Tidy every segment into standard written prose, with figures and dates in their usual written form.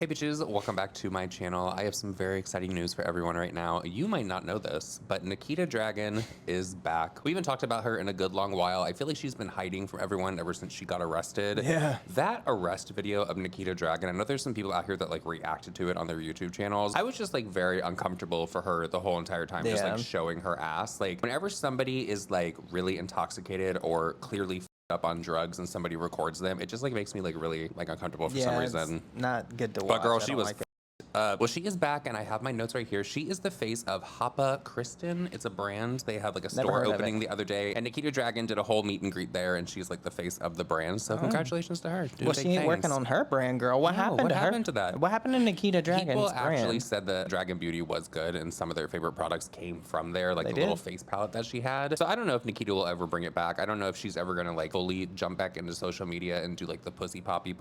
Hey bitches, welcome back to my channel. I have some very exciting news for everyone right now. You might not know this, but Nikita Dragun is back. We haven't talked about her in a good long while. I feel like she's been hiding from everyone ever since she got arrested. Yeah. That arrest video of Nikita Dragun, I know there's some people out here that like reacted to it on their YouTube channels. I was just like very uncomfortable for her the whole entire time, just like showing her ass. Like whenever somebody is like really intoxicated or clearly up on drugs and somebody records them, it just like makes me like really like uncomfortable for some reason. Not good to watch. But girl, she was well, she is back, and I have my notes right here. She is the face of Rawbeautykristi. It's a brand. They have like a store opening the other day, and Nikita Dragun did a whole meet and greet there, and she's like the face of the brand. So congratulations to her. Well, she ain't working on her brand, girl. What happened to her? What happened to that? What happened to Nikita Dragun's People brand? actually said that Dragun Beauty was good, and some of their favorite products came from there, like the little face palette that she had. So I don't know if Nikita will ever bring it back. I don't know if she's ever gonna like fully jump back into social media and do like the pussy popping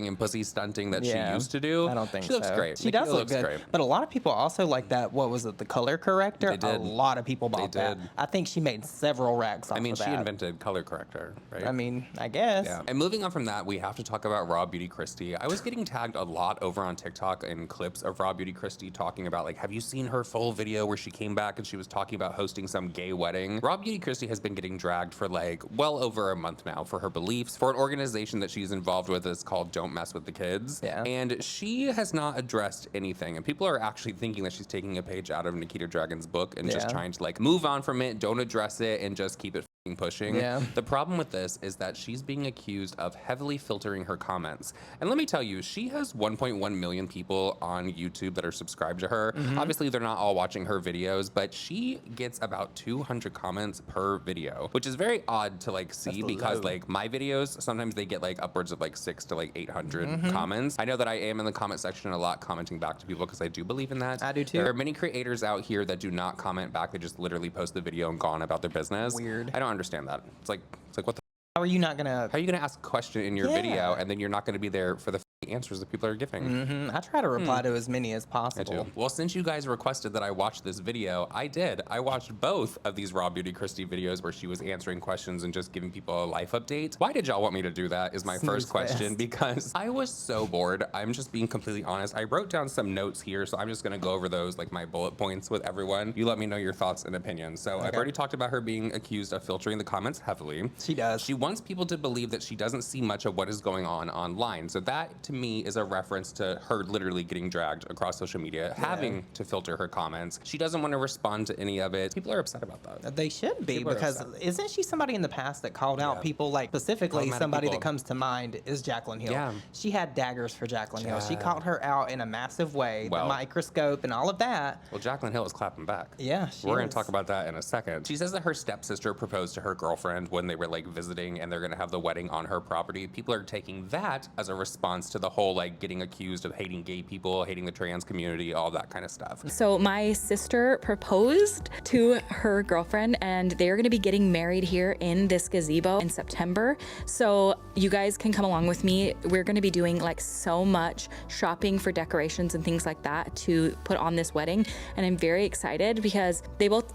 and pussy stunting that she used to do. I don't think she looks great. She does look good. Great. But a lot of people also like that. What was it? The color corrector. They did. A lot of people bought that. I think she made several racks off of that. I mean, she invented color corrector, right? I mean, I guess. Yeah. And moving on from that, we have to talk about Rawbeautykristi. I was getting tagged a lot over on TikTok in clips of Rawbeautykristi talking about like, have you seen her full video where she came back and she was talking about hosting some gay wedding? Rawbeautykristi has been getting dragged for like well over a month now for her beliefs for an organization that she's involved with that's called Don't Mess with the Kids. Yeah. And she has not addressed anything, and people are actually thinking that she's taking a page out of Nikita Dragun's book and just trying to like move on from it, don't address it, and just keep it pushing. The problem with this is that she's being accused of heavily filtering her comments. And let me tell you, she has 1.1 million people on YouTube that are subscribed to her. Obviously, they're not all watching her videos, but she gets about 200 comments per video, which is very odd to like see because like my videos, sometimes they get like upwards of like 600 to like 800 comments. I know that I am in the comment section a lot commenting back to people because I do believe in that. I do too. There are many creators out here that do not comment back. They just literally post the video and go on about their business. Weird. I don't understand that. It's like what the how are you not gonna ask a question in your video and then you're not gonna be there for the answers that people are giving? I try to reply to as many as possible. I do. Well, since you guys requested that I watch this video, I did. I watched both of these Rawbeautykristi videos where she was answering questions and just giving people a life update. Why did y'all want me to do that is my first question, because I was so bored. I'm just being completely honest. I wrote down some notes here, so I'm just gonna go over those, like my bullet points with everyone. You let me know your thoughts and opinions. So I've already talked about her being accused of filtering the comments heavily. She does. She wants people to believe that she doesn't see much of what is going on online. So that to me is a reference to her literally getting dragged across social media, having to filter her comments. She doesn't want to respond to any of it. People are upset about that. They should be, because isn't she somebody in the past that called out people, like specifically somebody that comes to mind is Jaclyn Hill. She had daggers for Jaclyn Hill. She called her out in a massive way, the microscope and all of that. Well, Jaclyn Hill is clapping back. Yeah, we're going to talk about that in a second. She says that her stepsister proposed to her girlfriend when they were like visiting and they're going to have the wedding on her property. People are taking that as a response to the whole like getting accused of hating gay people, hating the trans community, all that kind of stuff. So my sister proposed to her girlfriend and they're gonna be getting married here in this gazebo in September. So you guys can come along with me. We're gonna be doing like so much shopping for decorations and things like that to put on this wedding. And I'm very excited because they both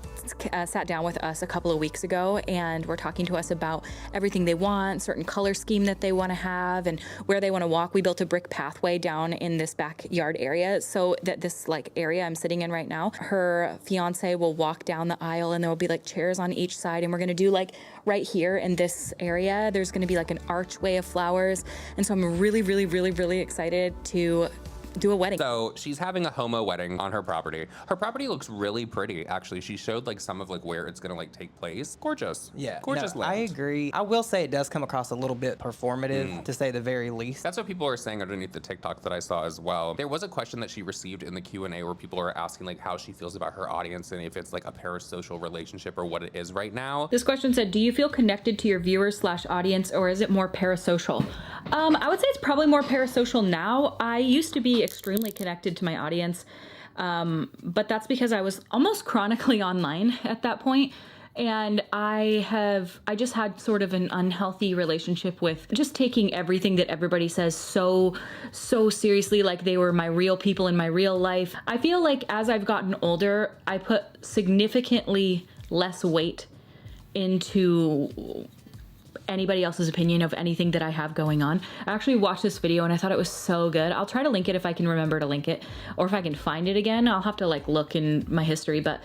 sat down with us a couple of weeks ago and were talking to us about everything they want, certain color scheme that they wanna have and where they wanna walk. We built a brick pathway down in this backyard area so that this like area I'm sitting in right now, her fiance will walk down the aisle and there will be like chairs on each side, and we're gonna do like right here in this area, there's gonna be like an archway of flowers. And so I'm really excited to do a wedding. So she's having a homo wedding on her property. Her property looks really pretty, actually. She showed like some of like where it's gonna like take place. Gorgeous. Yeah, gorgeous land. I agree. I will say it does come across a little bit performative, to say the very least. That's what people are saying underneath the TikTok that I saw as well. There was a question that she received in the Q&A where people were asking like how she feels about her audience and if it's like a parasocial relationship or what it is right now. This question said, do you feel connected to your viewers / audience, or is it more parasocial? I would say it's probably more parasocial now. I used to be extremely connected to my audience, but that's because I was almost chronically online at that point. And I just had sort of an unhealthy relationship with just taking everything that everybody says so seriously, like they were my real people in my real life. I feel like as I've gotten older, I put significantly less weight into anybody else's opinion of anything that I have going on. I actually watched this video and I thought it was so good. I'll try to link it if I can remember to link it, or if I can find it again. I'll have to like look in my history, but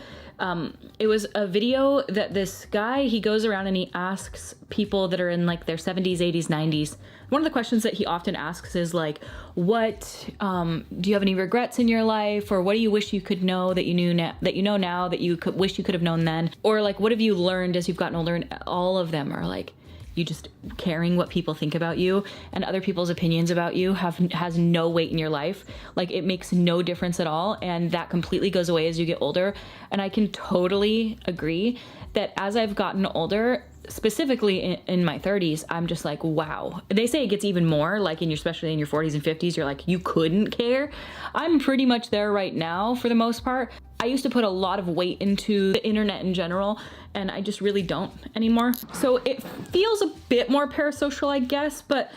it was a video that this guy, he goes around and he asks people that are in like their 70s, 80s, 90s. One of the questions that he often asks is like, what, do you have any regrets in your life? Or what do you wish you could know that you knew that you know now that you wish you could have known then? Or like, what have you learned as you've gotten older? And all of them are like, you just caring what people think about you, and other people's opinions about you has no weight in your life. Like, it makes no difference at all, and that completely goes away as you get older. And I can totally agree that as I've gotten older, specifically in my 30s, I'm just like, wow. They say it gets even more, like especially in your 40s and 50s, you're like, you couldn't care. I'm pretty much there right now for the most part. I used to put a lot of weight into the internet in general, and I just really don't anymore. So it feels a bit more parasocial, I guess, but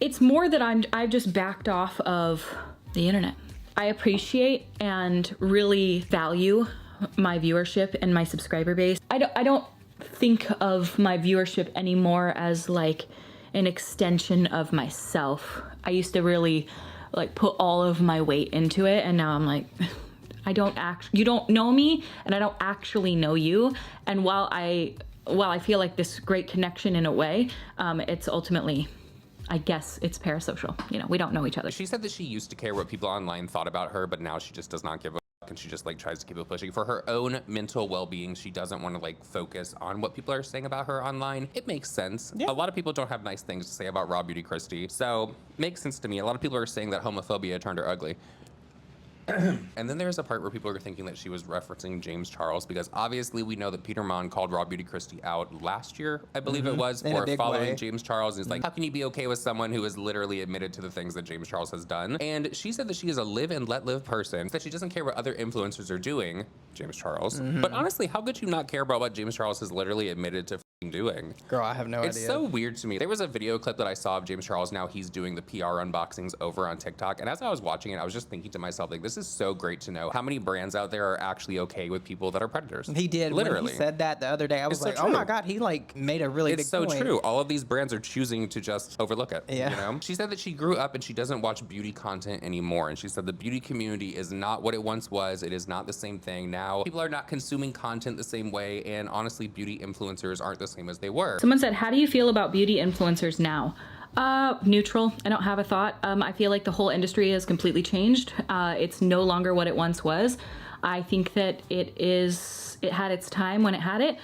it's more that I've just backed off of the internet. I appreciate and really value my viewership and my subscriber base. I don't think of my viewership anymore as like an extension of myself. I used to really like put all of my weight into it, and now I'm like, you don't know me, and I don't actually know you. And while I feel like this great connection in a way, it's ultimately, I guess it's parasocial. We don't know each other. She said that she used to care what people online thought about her, but now she just does not give a fuck, and she just like tries to keep it pushing. For her own mental well-being, she doesn't want to like focus on what people are saying about her online. It makes sense. Yeah. A lot of people don't have nice things to say about Rawbeautykristi, so makes sense to me. A lot of people are saying that homophobia turned her ugly. And then there's a part where people are thinking that she was referencing James Charles, because obviously we know that Peter Mon called Rawbeautykristi out last year, I believe it was, for following James Charles. And it's like, how can you be okay with someone who has literally admitted to the things that James Charles has done? And she said that she is a live and let live person, that she doesn't care what other influencers are doing, James Charles. But honestly, how could you not care about what James Charles has literally admitted to doing? Girl, I have no idea. It's so weird to me. There was a video clip that I saw of James Charles. Now he's doing the PR unboxings over on TikTok. And as I was watching it, I was just thinking to myself, like, this is so great to know how many brands out there are actually okay with people that are predators. He did. Literally. When he said that the other day, I was like, oh my God, he like made a really big point. It's so true. All of these brands are choosing to just overlook it. Yeah. She said that she grew up and she doesn't watch beauty content anymore. And she said the beauty community is not what it once was. It is not the same thing now. People are not consuming content the same way. And honestly, beauty influencers aren't the same as they were. Someone said, how do you feel about beauty influencers now? Neutral. I don't have a thought. I feel like the whole industry has completely changed. It's no longer what it once was. I think that it had its time when it had it.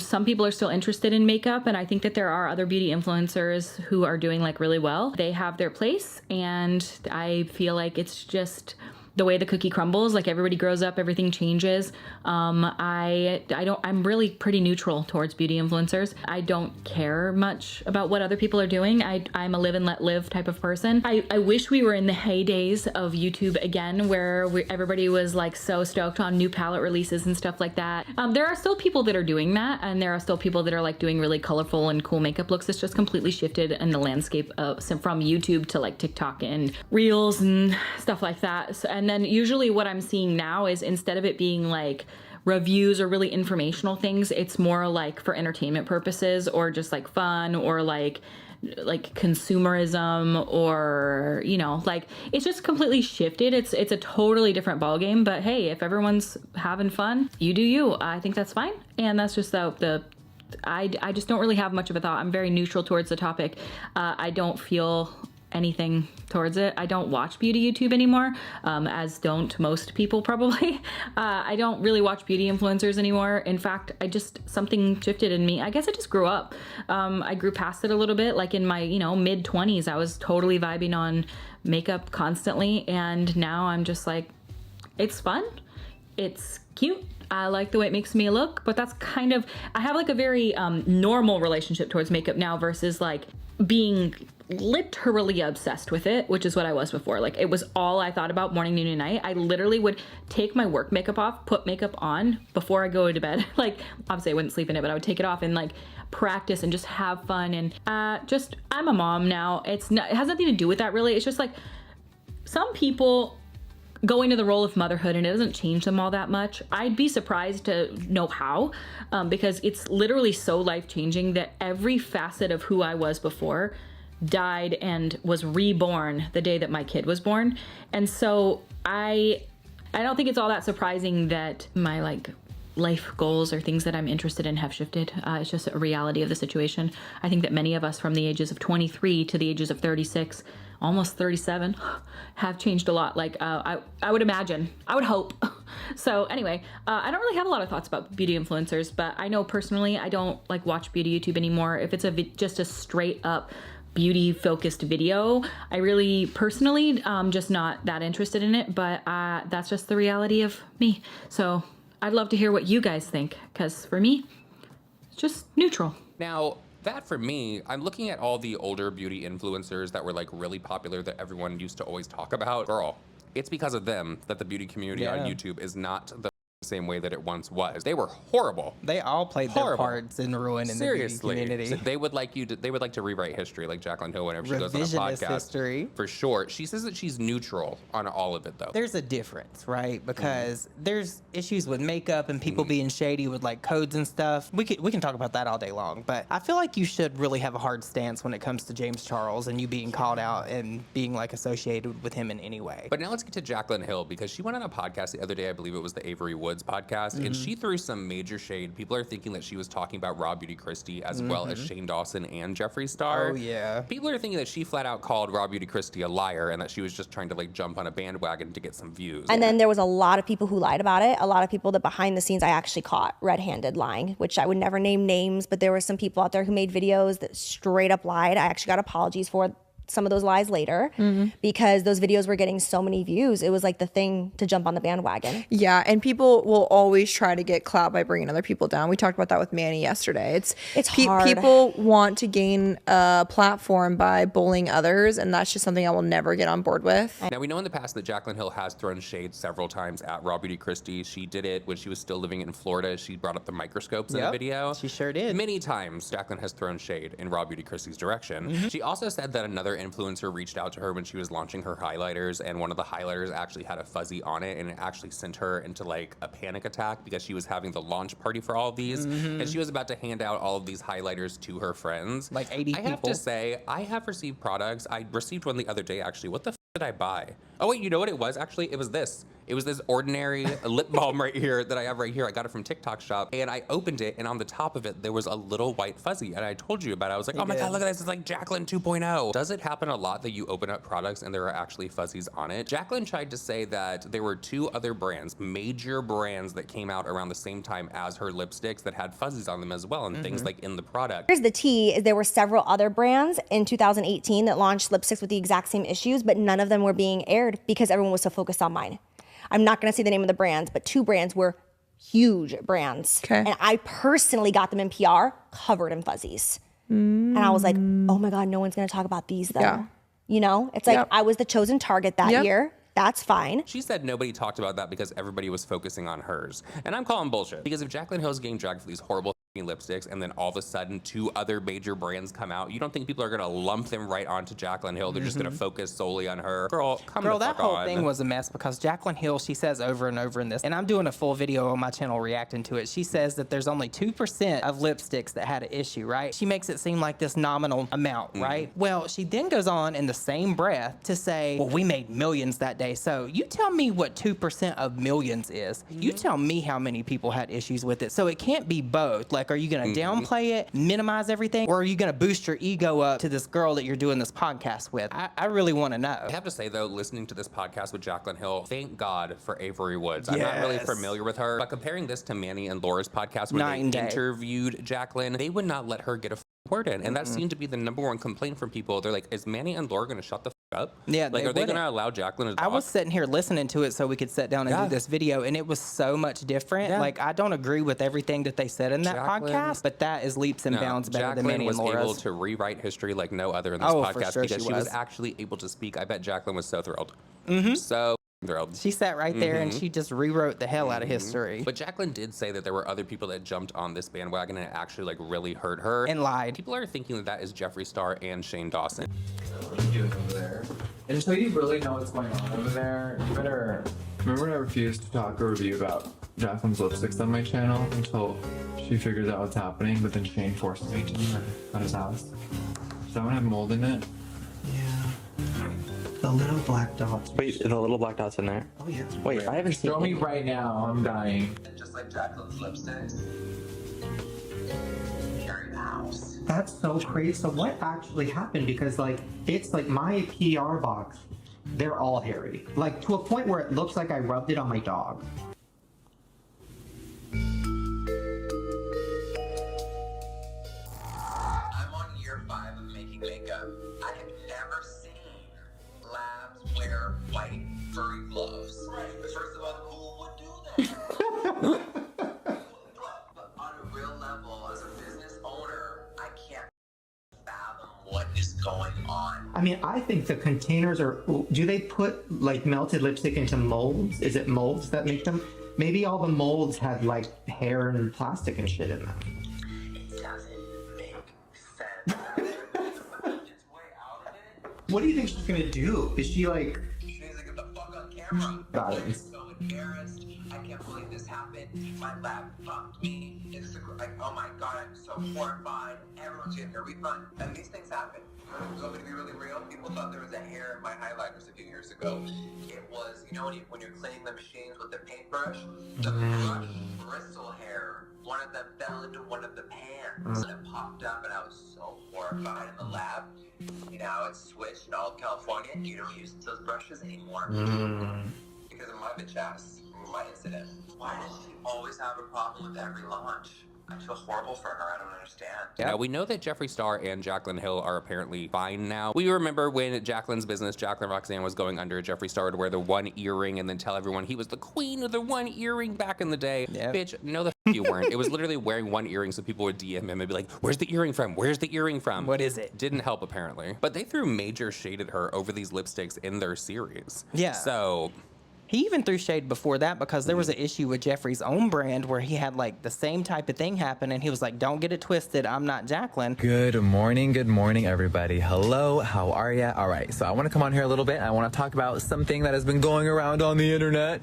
Some people are still interested in makeup, and I think that there are other beauty influencers who are doing like really well. They have their place, and I feel like it's just the way the cookie crumbles. Like, everybody grows up, everything changes. I'm really pretty neutral towards beauty influencers. I don't care much about what other people are doing. I'm a live and let live type of person. I wish we were in the heydays of YouTube again, where everybody was like so stoked on new palette releases and stuff like that. There are still people that are doing that, and there are still people that are like doing really colorful and cool makeup looks. It's just completely shifted in the landscape from YouTube to like TikTok and Reels and stuff like that. And then usually what I'm seeing now is, instead of it being like reviews or really informational things, it's more like for entertainment purposes, or just like fun, or like consumerism, or like, it's just completely shifted. It's a totally different ballgame. But hey, if everyone's having fun, you do you. I think that's fine. And that's just I just don't really have much of a thought. I'm very neutral towards the topic. I don't feel anything towards it. I don't watch beauty YouTube anymore, as don't most people probably. I don't really watch beauty influencers anymore. In fact, something shifted in me. I guess I just grew up. I grew past it a little bit. Like in my, mid 20s, I was totally vibing on makeup constantly. And now I'm just like, it's fun. It's cute. I like the way it makes me look, but that's kind of, I have like a very normal relationship towards makeup now, versus like being literally obsessed with it, which is what I was before. Like, it was all I thought about morning, noon, and night. I literally would take my work makeup off, put makeup on before I go to bed. Like, obviously I wouldn't sleep in it, but I would take it off and like practice and just have fun. And I'm a mom now. It has nothing to do with that really. It's just like, some people go into the role of motherhood and it doesn't change them all that much. I'd be surprised to know how, because it's literally so life-changing that every facet of who I was before died and was reborn the day that my kid was born. And so I don't think it's all that surprising that my life goals or things that I'm interested in have shifted. It's just a reality of the situation. I think that many of us from the ages of 23 to the ages of 36, almost 37, have changed a lot. I would imagine, I would hope. So anyway, I don't really have a lot of thoughts about beauty influencers, but I know personally I don't watch beauty YouTube anymore. If it's just a straight up beauty focused video, I really personally just not that interested in it, but that's just the reality of me. So I'd love to hear what you guys think, because for me, it's just neutral. Now, that for me, I'm looking at all the older beauty influencers that were really popular that everyone used to always talk about. Girl, it's because of them that the beauty community on YouTube is not the same way that it once was. They were horrible. They all played their parts in ruining the beauty community. So they would like to rewrite history, like Jaclyn Hill whenever she goes on a podcast. History. For sure. She says that she's neutral on all of it though. There's a difference, right? Because there's issues with makeup and people being shady with codes and stuff. We can talk about that all day long, but I feel like you should really have a hard stance when it comes to James Charles and you being called out and being associated with him in any way. But now let's get to Jaclyn Hill, because she went on a podcast the other day, I believe it was the Avery Woods podcast, and she threw some major shade. People are thinking that she was talking about Rawbeautykristi as well as Shane Dawson and Jeffree Star. Oh yeah. People are thinking that she flat out called Rawbeautykristi a liar and that she was just trying to jump on a bandwagon to get some views. And then there was a lot of people who lied about it. A lot of people that behind the scenes I actually caught red-handed lying, which I would never name names, but there were some people out there who made videos that straight up lied. I actually got apologies for some of those lies later because those videos were getting so many views. It was the thing to jump on the bandwagon. Yeah, and people will always try to get clout by bringing other people down. We talked about that with Manny yesterday. It's hard. People want to gain a platform by bullying others, and that's just something I will never get on board with. Now, we know in the past that Jaclyn Hill has thrown shade several times at Rawbeautykristi. She did it when she was still living in Florida. She brought up the microscopes in a video. She sure did. Many times, Jaclyn has thrown shade in Rawbeautykristi's direction. She also said that another influencer reached out to her when she was launching her highlighters, and one of the highlighters actually had a fuzzy on it, and it actually sent her into a panic attack because she was having the launch party for all of these, and she was about to hand out all of these highlighters to her friends. 80 people. I have to say, I have received products. I received one the other day, actually. What the did I buy? Oh wait, you know what it was? Actually, it was this. It was this ordinary lip balm right here that I have right here. I got it from TikTok shop, and I opened it, and on the top of it, there was a little white fuzzy, and I told you about it. I was like, oh my God, look at this. It's like Jaclyn 2.0. Does it happen a lot that you open up products and there are actually fuzzies on it? Jaclyn tried to say that there were two other brands, major brands, that came out around the same time as her lipsticks that had fuzzies on them as well, and things in the product. Here's the tea, is there were several other brands in 2018 that launched lipsticks with the exact same issues, but none of them were being aired because everyone was so focused on mine. I'm not gonna say the name of the brands, but two brands were huge brands. Okay. And I personally got them in PR covered in fuzzies. And I was like, oh my God, no one's gonna talk about these though. Yeah. You know, it's I was the chosen target that year. That's fine. She said nobody talked about that because everybody was focusing on hers. And I'm calling bullshit. Because if Jaclyn Hill's getting dragged for these horrible lipsticks and then all of a sudden two other major brands come out, you don't think people are gonna lump them right onto Jaclyn Hill? They're just gonna focus solely on her? Girl, come the fuck on. That whole thing was a mess because Jaclyn Hill, she says over and over in this, and I'm doing a full video on my channel reacting to it. She says that there's only 2% of lipsticks that had an issue, right? She makes it seem like this nominal amount, right? Well, she then goes on in the same breath to say, well, we made millions that day. So you tell me what 2% of millions is. You tell me how many people had issues with it. So it can't be both. Are you gonna downplay it, minimize everything, or are you gonna boost your ego up to this girl that you're doing this podcast with? I really wanna know. I have to say though, listening to this podcast with Jaclyn Hill, thank God for Avery Woods. I'm not really familiar with her, but comparing this to Manny and Laura's podcast where they interviewed Jaclyn, they would not let her get a word in, and that seemed to be the #1 complaint from people. They're like, is Manny and Laura gonna shut the up? Yeah, are they gonna allow Jaclyn to talk? I was sitting here listening to it so we could sit down and do this video, and it was so much different. I don't agree with everything that they said in that podcast, but that is leaps and bounds better than Manny and Laura's. Jaclyn was able to rewrite history like no other in this podcast because she was actually able to speak. I bet Jaclyn was so thrilled. So thrilled. She sat right there and she just rewrote the hell out of history. But Jaclyn did say that there were other people that jumped on this bandwagon and it actually really hurt her. And lied. People are thinking that that is Jeffree Star and Shane Dawson. What are you doing over there? Until you really know what's going on over there, you better... Remember when I refused to talk or review about Jaclyn's lipsticks on my channel until she figures out what's happening, but then Shane forces me to at his house? Does that one have mold in it? Yeah. The little black dots. Wait, the little black dots in there? Oh, yeah. Wait, I haven't seen Show me right now, I'm dying. Just like Jaclyn's lipsticks. Here in the house. That's so crazy. So what actually happened? Because like, it's like my PR box, they're all hairy. Like to a point where it looks like I rubbed it on my dog. I'm on year 5 of making makeup. I have never seen labs wear white furry gloves. Right. First of all, who would do that? But on a real level, as a business owner, I can't fathom what is going on. I mean, I think the containers are, do they put like melted lipstick into molds? Is it molds that make them? Maybe all the molds had like hair and plastic and shit in them. It doesn't make sense. It's way out of it. What do you think she's gonna do? Is she like... She needs to get the fuck on camera. Got it. I'm so embarrassed. I can't believe this happened. My lab fucked me. It's like, oh my god, I'm so horrified. Everyone's getting a refund. And these things happen. So I'm gonna be really real. People thought there was a hair in my highlighters a few years ago. It was, you know, when you're cleaning the machines with the paintbrush, the brush bristle hair, one of them fell into one of the pans and it popped up, and I was so horrified in the lab. Now it's switched in all of California. You don't use those brushes anymore because of my bitch ass, my incident. Why does she always have a problem with every launch? I feel horrible for her. I don't understand. Now, we know that Jeffree Star and Jaclyn Hill are apparently fine now. We remember when Jaclyn's business, Jaclyn Roxanne, was going under, Jeffree Star would wear the one earring and then tell everyone he was the queen of the one earring back in the day. Yep. Bitch, no the f you weren't. It was literally wearing one earring so people would DM him and be like, where's the earring from? Where's the earring from? What is it? Didn't help, apparently. But they threw major shade at her over these lipsticks in their series. Yeah. So... He even threw shade before that because there was an issue with Jeffree's own brand where he had like the same type of thing happen, and he was like, don't get it twisted, I'm not Jaclyn. Good morning, everybody. Hello, how are ya? All right, so I want to come on here a little bit. I want to talk about something that has been going around on the internet.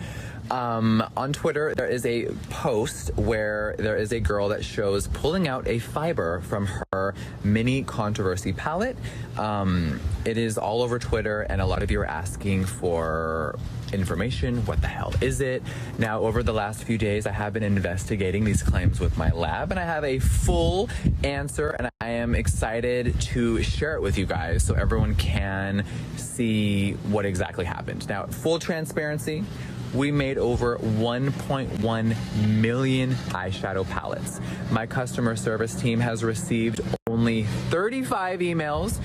On Twitter, there is a post where there is a girl that shows pulling out a fiber from her mini controversy palette. It is all over Twitter, and a lot of you are asking for information. What the hell is it? Now, over the last few days, I have been investigating these claims with my lab, and I have a full answer, and I am excited to share it with you guys so everyone can see what exactly happened. Now, full transparency, we made over 1.1 million eyeshadow palettes. My customer service team has received only 35 emails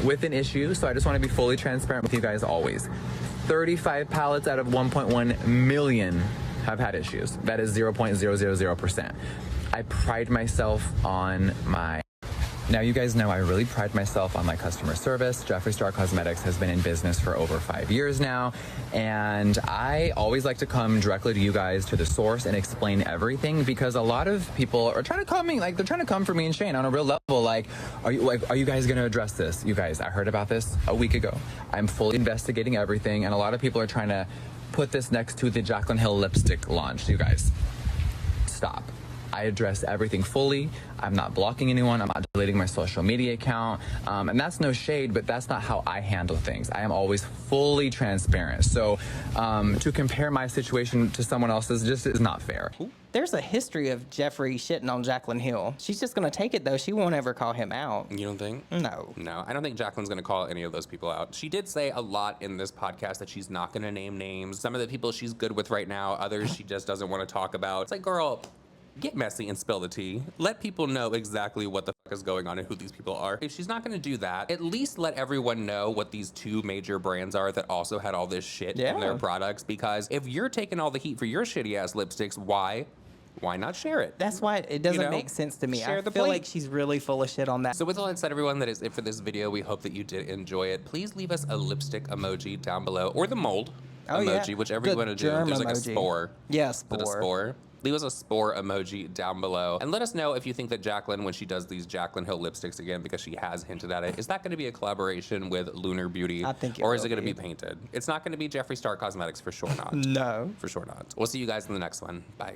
with an issue, so I just want to be fully transparent with you guys always. 35 palettes out of 1.1 million have had issues. That is 0.000%. I pride myself on my... Now, you guys know I really pride myself on my customer service. Jeffree Star Cosmetics has been in business for over 5 years now, and I always like to come directly to you guys, to the source, and explain everything, because a lot of people are trying to come in, like, they're trying to come for me and Shane on a real level. Like, are you guys going to address this? You guys, I heard about this a week ago. I'm fully investigating everything, and a lot of people are trying to put this next to the Jaclyn Hill lipstick launch. You guys, stop. I address everything fully. I'm not blocking anyone. I'm not deleting my social media account. And that's no shade, but that's not how I handle things. I am always fully transparent. So to compare my situation to someone else's just is not fair. There's a history of Jeffree shitting on Jaclyn Hill. She's just going to take it, though. She won't ever call him out. You don't think? No. No, I don't think Jaclyn's going to call any of those people out. She did say a lot in this podcast that she's not going to name names. Some of the people she's good with right now, others she just doesn't want to talk about. It's like, girl, get messy and spill the tea. Let people know exactly what the fuck is going on and who these people are. If she's not gonna do that, at least let everyone know what these two major brands are that also had all this shit in their products. Because if you're taking all the heat for your shitty ass lipsticks, why not share it? That's why it doesn't make sense to me. I feel like she's really full of shit on that. So with all that said, everyone, that is it for this video. We hope that you did enjoy it. Please leave us a lipstick emoji down below, or the mold emoji, whichever you want to do. There's like a spore. Yeah, spore. Leave us a spore emoji down below. And let us know if you think that Jaclyn, when she does these Jaclyn Hill lipsticks again, because she has hinted at it, is that going to be a collaboration with Lunar Beauty? I think or is it going to be painted? It's not going to be Jeffree Star Cosmetics, for sure not. No. For sure not. We'll see you guys in the next one. Bye.